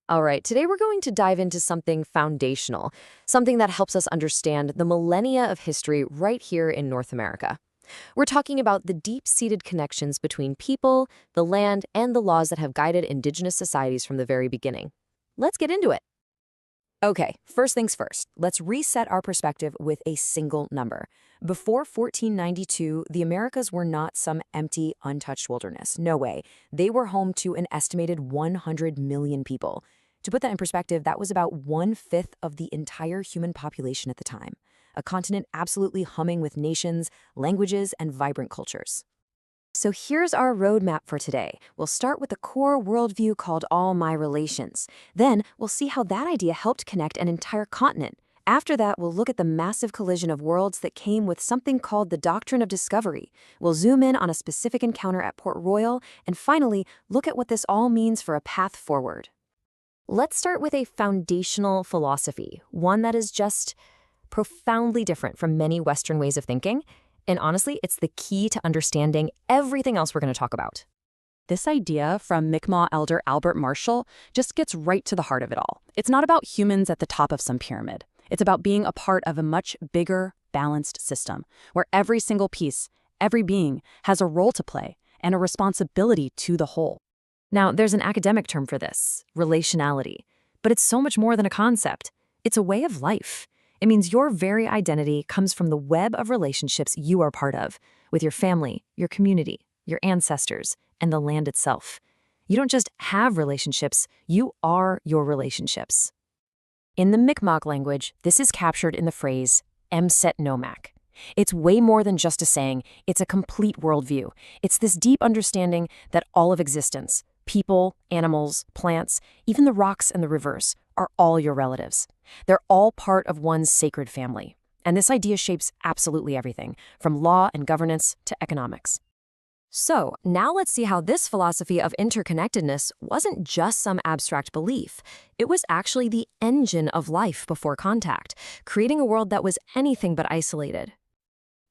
All right, today we're going to dive into something foundational, something that helps us understand the millennia of history right here in North America. We're talking about the deep-seated connections between people, the land, and the laws that have guided indigenous societies from the very beginning. Let's get into it. Okay, first things first, let's reset our perspective with a single number. Before 1492, the Americas were not some empty, untouched wilderness. No way. They were home to an estimated 100 million people. To put that in perspective, that was about 1/5 of the entire human population at the time. A continent absolutely humming with nations, languages, and vibrant cultures. So here's our roadmap for today. We'll start with a core worldview called All My Relations. Then we'll see how that idea helped connect an entire continent. After that, we'll look at the massive collision of worlds that came with something called the Doctrine of Discovery. We'll zoom in on a specific encounter at Port Royal, and finally, look at what this all means for a path forward. Let's start with a foundational philosophy, one that is just profoundly different from many Western ways of thinking. And honestly, it's the key to understanding everything else we're going to talk about. This idea from Mi'kmaq elder Albert Marshall just gets right to the heart of it all. It's not about humans at the top of some pyramid. It's about being a part of a much bigger, balanced system, where every single piece, every being, has a role to play and a responsibility to the whole. Now, there's an academic term for this, relationality. But it's so much more than a concept. It's a way of life. It means your very identity comes from the web of relationships you are part of, with your family, your community, your ancestors, and the land itself. You don't just have relationships, you are your relationships. In the Mi'kmaq language, this is captured in the phrase, Emset Nomak. It's way more than just a saying, it's a complete worldview. It's this deep understanding that all of existence, people, animals, plants, even the rocks and the rivers, are all your relatives. They're all part of one sacred family. And this idea shapes absolutely everything, from law and governance to economics. So, now let's see how this philosophy of interconnectedness wasn't just some abstract belief. It was actually the engine of life before contact, creating a world that was anything but isolated.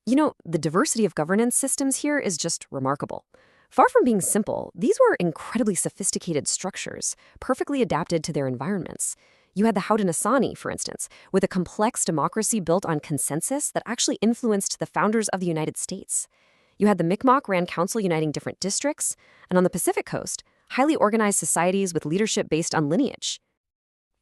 You know, the diversity of governance systems here is just remarkable. Far from being simple, these were incredibly sophisticated structures, perfectly adapted to their environments. You had the Haudenosaunee, for instance, with a complex democracy built on consensus that actually influenced the founders of the United States. You had the Mi'kmaq ran council uniting different districts, and on the Pacific coast, highly organized societies with leadership based on lineage.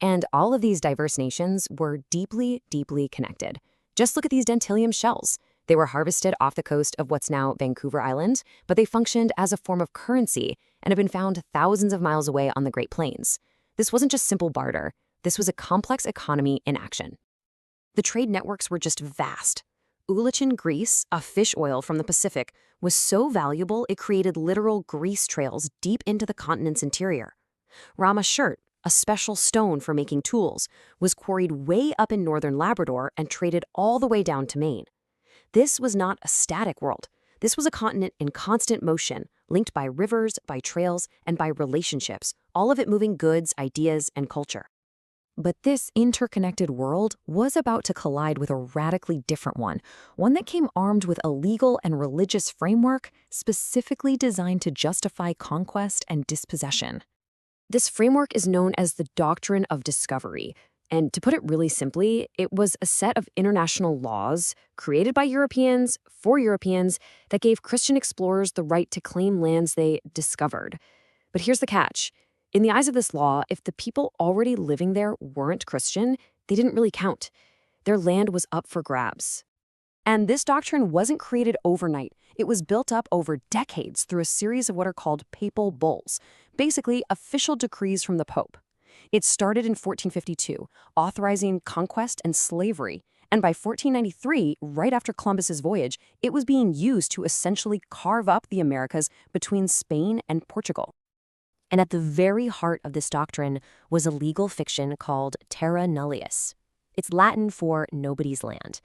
And all of these diverse nations were deeply, deeply connected. Just look at these dentilium shells. They were harvested off the coast of what's now Vancouver Island, but they functioned as a form of currency and have been found thousands of miles away on the Great Plains. This wasn't just simple barter. This was a complex economy in action. The trade networks were just vast. Ulichin grease, a fish oil from the Pacific, was so valuable it created literal grease trails deep into the continent's interior. Rama shirt, a special stone for making tools, was quarried way up in northern Labrador and traded all the way down to Maine. This was not a static world. This was a continent in constant motion, linked by rivers, by trails, and by relationships, all of it moving goods, ideas, and culture. But this interconnected world was about to collide with a radically different one that came armed with a legal and religious framework specifically designed to justify conquest and dispossession. This framework is known as the Doctrine of Discovery. And to put it really simply, it was a set of international laws created by Europeans for Europeans that gave Christian explorers the right to claim lands they discovered. But here's the catch. In the eyes of this law, if the people already living there weren't Christian, they didn't really count. Their land was up for grabs. And this doctrine wasn't created overnight. It was built up over decades through a series of what are called papal bulls, basically official decrees from the Pope. It started in 1452, authorizing conquest and slavery, and by 1493, right after Columbus's voyage, it was being used to essentially carve up the Americas between Spain and Portugal. And at the very heart of this doctrine was a legal fiction called terra nullius. It's Latin for nobody's land.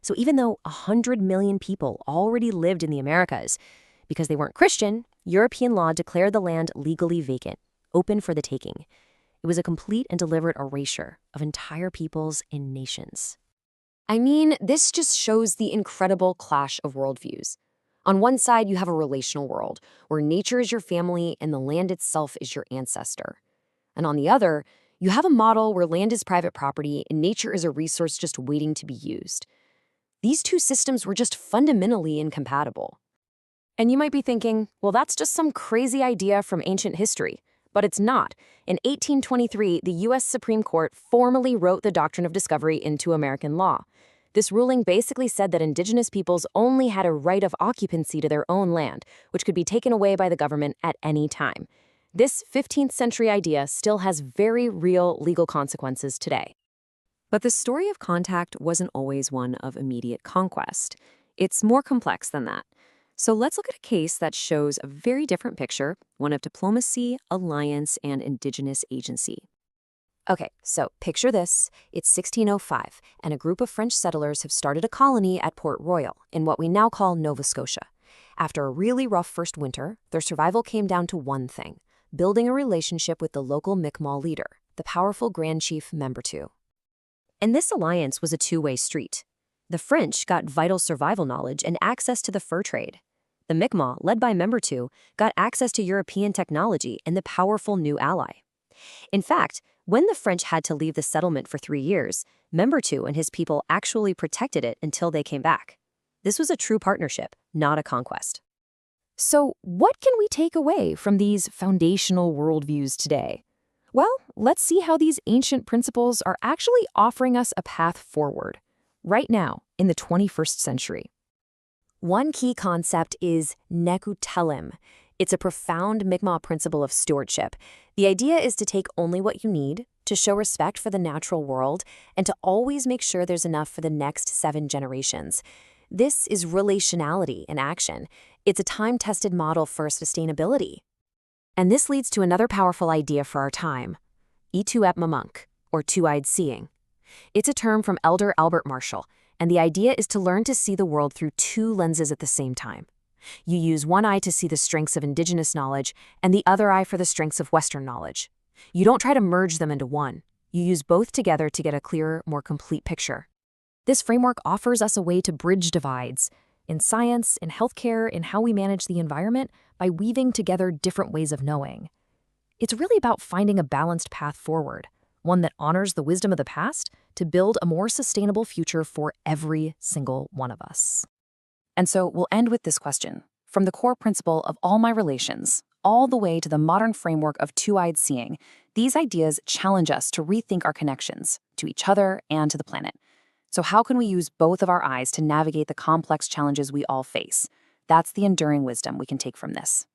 So even though 100 million people already lived in the Americas, because they weren't Christian, European law declared the land legally vacant, open for the taking. It was a complete and deliberate erasure of entire peoples and nations. I mean, this just shows the incredible clash of worldviews. On one side, you have a relational world, where nature is your family and the land itself is your ancestor. And on the other, you have a model where land is private property and nature is a resource just waiting to be used. These two systems were just fundamentally incompatible. And you might be thinking, well, that's just some crazy idea from ancient history. But it's not. In 1823, the U.S. Supreme Court formally wrote the doctrine of discovery into American law. This ruling basically said that indigenous peoples only had a right of occupancy to their own land, which could be taken away by the government at any time. This 15th century idea still has very real legal consequences today. But the story of contact wasn't always one of immediate conquest. It's more complex than that. So let's look at a case that shows a very different picture, one of diplomacy, alliance, and indigenous agency. Okay, so picture this. It's 1605, and a group of French settlers have started a colony at Port Royal, in what we now call Nova Scotia. After a really rough first winter, their survival came down to one thing: building a relationship with the local Mi'kmaq leader, the powerful Grand Chief Membertou. And this alliance was a two-way street. The French got vital survival knowledge and access to the fur trade. The Mi'kmaq, led by Membertou, got access to European technology and the powerful new ally. In fact, when the French had to leave the settlement for 3 years, Membertou and his people actually protected it until they came back. This was a true partnership, not a conquest. So, what can we take away from these foundational worldviews today? Well, let's see how these ancient principles are actually offering us a path forward, right now, in the 21st century. One key concept is nekutelem. It's a profound Mi'kmaq principle of stewardship. The idea is to take only what you need, to show respect for the natural world, and to always make sure there's enough for the next 7 generations. This is relationality in action. It's a time-tested model for sustainability. And this leads to another powerful idea for our time: Ituep Mamunk, or two-eyed seeing. It's a term from Elder Albert Marshall, and the idea is to learn to see the world through 2 lenses at the same time. You use one eye to see the strengths of indigenous knowledge and the other eye for the strengths of Western knowledge. You don't try to merge them into one. You use both together to get a clearer, more complete picture. This framework offers us a way to bridge divides in science, in healthcare, in how we manage the environment by weaving together different ways of knowing. It's really about finding a balanced path forward, one that honors the wisdom of the past to build a more sustainable future for every single one of us. And so we'll end with this question. From the core principle of all my relations, all the way to the modern framework of two-eyed seeing, these ideas challenge us to rethink our connections to each other and to the planet. So how can we use both of our eyes to navigate the complex challenges we all face? That's the enduring wisdom we can take from this.